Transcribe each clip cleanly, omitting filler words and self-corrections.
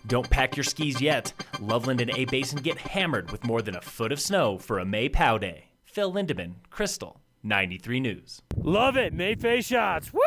Don't pack your skis yet. Loveland and A-Basin get hammered with more than a foot of snow for a May Pow Day. Phil Lindeman, Krystal, 93 News. Love it, May face shots, woo!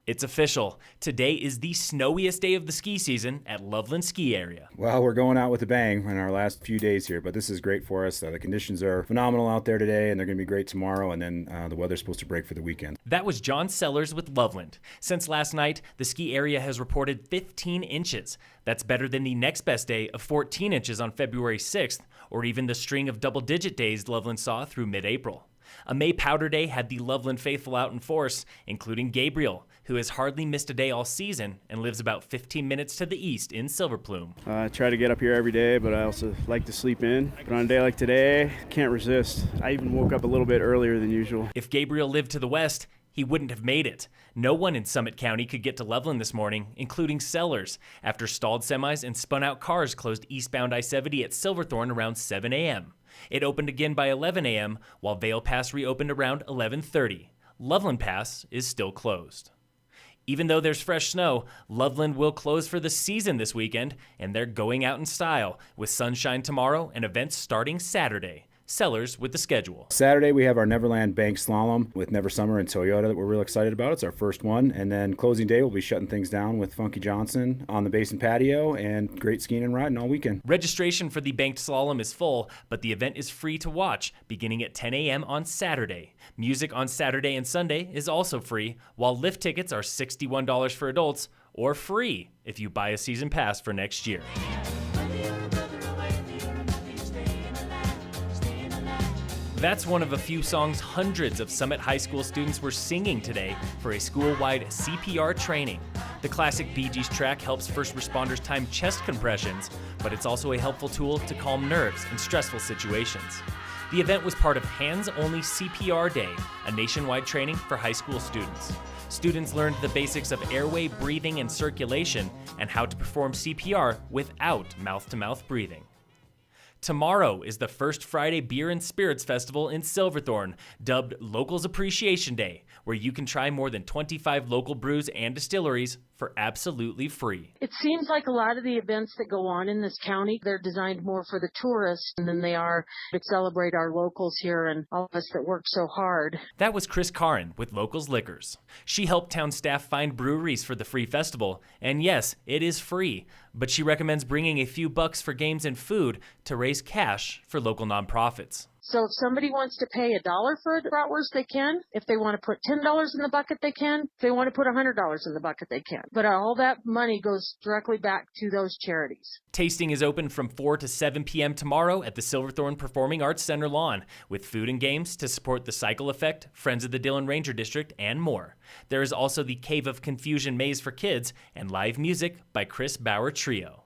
It's official. Today is the snowiest day of the ski season at Loveland Ski Area. Well, we're going out with a bang in our last few days here, but this is great for us. The conditions are phenomenal out there today, and they're going to be great tomorrow, and then the weather's supposed to break for the weekend. That was John Sellers with Loveland. Since last night, the ski area has reported 15 inches. That's better than the next best day of 14 inches on February 6th, or even the string of double-digit days Loveland saw through mid-April. A May Powder Day had the Loveland faithful out in force, including Gabriel, who has hardly missed a day all season and lives about 15 minutes to the east in Silver Plume. I try to get up here every day, but I also like to sleep in. But on a day like today, can't resist. I even woke up a little bit earlier than usual. If Gabriel lived to the west, he wouldn't have made it. No one in Summit County could get to Loveland this morning, including Sellers, after stalled semis and spun-out cars closed eastbound I-70 at Silverthorne around 7 a.m. It opened again by 11 a.m., while Vale Pass reopened around 11:30. Loveland Pass is still closed. Even though there's fresh snow, Loveland will close for the season this weekend, and they're going out in style, with sunshine tomorrow and events starting Saturday. Sellers with the schedule. Saturday, we have our Neverland Bank Slalom with Never Summer and Toyota that we're real excited about. It's our first one. And then closing day, we'll be shutting things down with Funky Johnson on the Basin patio and great skiing and riding all weekend. Registration for the banked slalom is full, but the event is free to watch beginning at 10 a.m. on Saturday. Music on Saturday and Sunday is also free, while lift tickets are $61 for adults or free if you buy a season pass for next year. That's one of a few songs hundreds of Summit High School students were singing today for a school-wide CPR training. The classic Bee Gees track helps first responders time chest compressions, but it's also a helpful tool to calm nerves in stressful situations. The event was part of Hands Only CPR Day, a nationwide training for high school students. Students learned the basics of airway breathing and circulation and how to perform CPR without mouth-to-mouth breathing. Tomorrow is the first Friday Beer and Spirits Festival in Silverthorne, dubbed Locals Appreciation Day, where you can try more than 25 local brews and distilleries for absolutely free. It seems like a lot of the events that go on in this county, they're designed more for the tourists than they are to celebrate our locals here and all of us that work so hard. That was Chris Caron with Locals Liquors. She helped town staff find breweries for the free festival, and yes, it is free, but she recommends bringing a few bucks for games and food to raise cash for local nonprofits. So if somebody wants to pay $1 for a bratwurst, they can. If they want to put $10 in the bucket, they can. If they want to put $100 in the bucket, they can. But all that money goes directly back to those charities. Tasting is open from 4 to 7 p.m. tomorrow at the Silverthorne Performing Arts Center lawn, with food and games to support the Cycle Effect, Friends of the Dillon Ranger District, and more. There is also the Cave of Confusion maze for kids and live music by Chris Bauer Trio.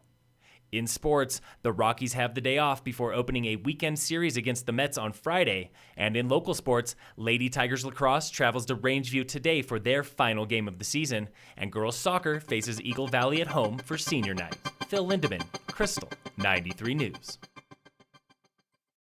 In sports, the Rockies have the day off before opening a weekend series against the Mets on Friday. And in local sports, Lady Tigers lacrosse travels to Rangeview today for their final game of the season, and girls soccer faces Eagle Valley at home for senior night. Phil Lindeman, Krystal, 93 News.